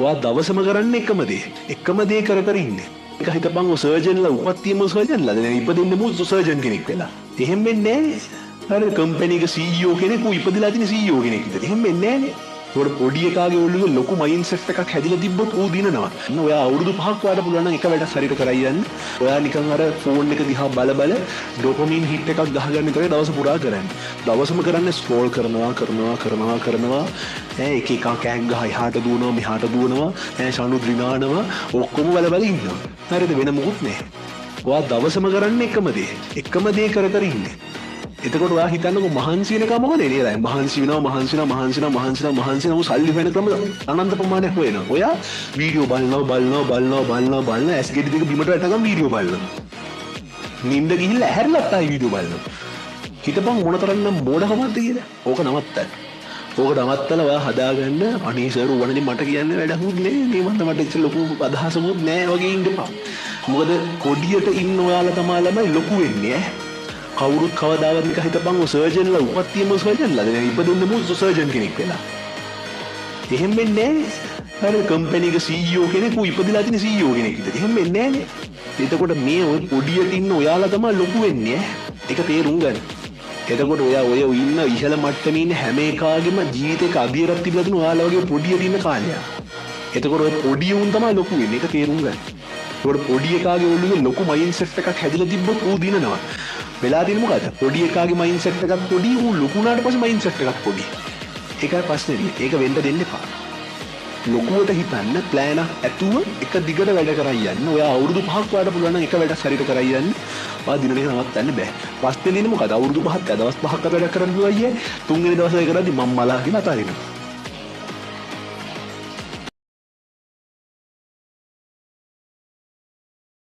ඔයා දවසම කරන්නේ එකම දේ. එකම දේ කර කර ඉන්නේ. ඒක හිතපන් ඔය සර්ජන්ලා උපත්තියම සර්ජන්ලා දැන් ඉපදෙන්නේ මොකද සර්ජන් කෙනෙක් වෙලා. එහෙම වෙන්නේ නැහැ. අර කම්පැනි එක CEO කෙනෙක් ඉපදලා තියෙන CEO කෙනෙක් විතර. එහෙම වෙන්නේ නැහැ නේ. ඒකට පොඩි එකාගේ ඔළුවේ ලොකු මයින්ඩ්සෙට් එකක් හැදිලා තිබ්බොත් ඌ දිනනවා. ඔයා අවුරුදු 5ක් වාට පුළුවන් නම් එක වැඩක් හරියට කරයි යන්න. ඔයා නිකන් අර ෆෝන් එක දිහා බල ඩොපමින් හිට් එකක් ගහගන්න විතරයි දවස පුරා කරන්නේ. දවසම කරන්නේ ස්ක්‍රෝල් කරනවා. එක එකක් කෑග් ගහ එහාට දුවනවා මෙහාට දුවනවා. ෂණු ද්‍රිනානවා ඔක්කොම බල ඉන්නවා. හරිද වෙන මොකුත් නැහැ. ඔයා දවසම කරන්නේ එකම දේ. එකම දේ කර කර ඉන්නේ. එතකොට ඔයා හිතන්නකෝ මහන්සි වෙනකම මොකද එන්නේ දැන් මහන්සි වෙනවා සල්ලි වෙන ක්‍රම අනන්ත ප්‍රමාණයක් හොයනවා. ඔයා වීඩියෝ බලනවා ඇස් ගෙඩි දෙක බිමට වැටගම් වීඩියෝ බලනවා. නිින්ද ගිහිල්ලා ඇහැරලත් ආයි වීඩියෝ බලනවා. හිතපන් මොනතරම්නම් මෝඩකමක්ද කියලා. ඕක නවත්තන්න. ඕක නවත්තලා ඔයා හදාගන්න අනේ සර් වණනේ මට කියන්න වැඩකුත් නෑ. මේ මන්ද මට ඉච්ච ලොකු අදහසකුත් නෑ වගේ ඉඳපන්. මොකද කොඩියට ඉන්න ඔයාලා තමයි ළමයි ලොකු වෙන්නේ ඈ. කවුරුත් කවදාවත් නික හිතපන් ඔය සර්ජන්ලා උපත්තියම සර්ජන්ලා දැන් ඉපදෙන්නේ මොකද සර්ජන් කෙනෙක් වෙලා. එහෙම වෙන්නේ නැහැ. අර කම්පැනි එක CEO කෙනෙක් ඉපදලා තියෙන CEO කෙනෙක් විතර. එහෙම වෙන්නේ නැහැ නේ. එතකොට මේ ඔය පොඩියට ඉන්න ඔයාලා තමයි ලොකු වෙන්නේ ඈ. ඒක තේරුම් ගන්න. එතකොට ඔය ඉන්න ඉහළ මට්ටමේ ඉන්න හැම එකාගේම ජීවිතේක අධිරක් තිබලා තියෙන ඔයාලා වගේ පොඩියට ඉන්න කාලයක්. එතකොට ඔය පොඩි උන් තමයි ලොකු වෙන්නේ. ඒක තේරුම් ගන්න. ඒකට පොඩි එකාගේ ඔළුවේ ලොකු මයින්ඩ්සෙට් එකක් හැදිලා තිබ්බොත් ඌ දිනනවා. වෙලා තියෙන්නේ මොකද? පොඩි එකාගේ මයින්ඩ්සෙට් එකක් පොඩි ඌ ලොකු වුණාට පස්සේ මයින්ඩ්සෙට් එකක් පොඩි. ඒකයි ප්‍රශ්නේ. ඒක වෙන්න දෙන්න එපා. ලොකුවට හිතන්න ප්ලෑන් එකක් ඇතුව එක දිගට වැඩ කරයි යන්න. ඔයා අවුරුදු 5ක් වාට පුළුවන් නම් එක වැඩක් හරියට කරයි යන්න. ඔයා දින දෙක නවත්තන්න බෑ. පස්සේ දිනේ මොකද? අවුරුදු 5ක් දවස් 5ක් වැඩ කරන්න පුළුවන් අයියේ. තුන්වෙනි දවසේ කරද්දි මම මලා කියලා අතාරිනවා.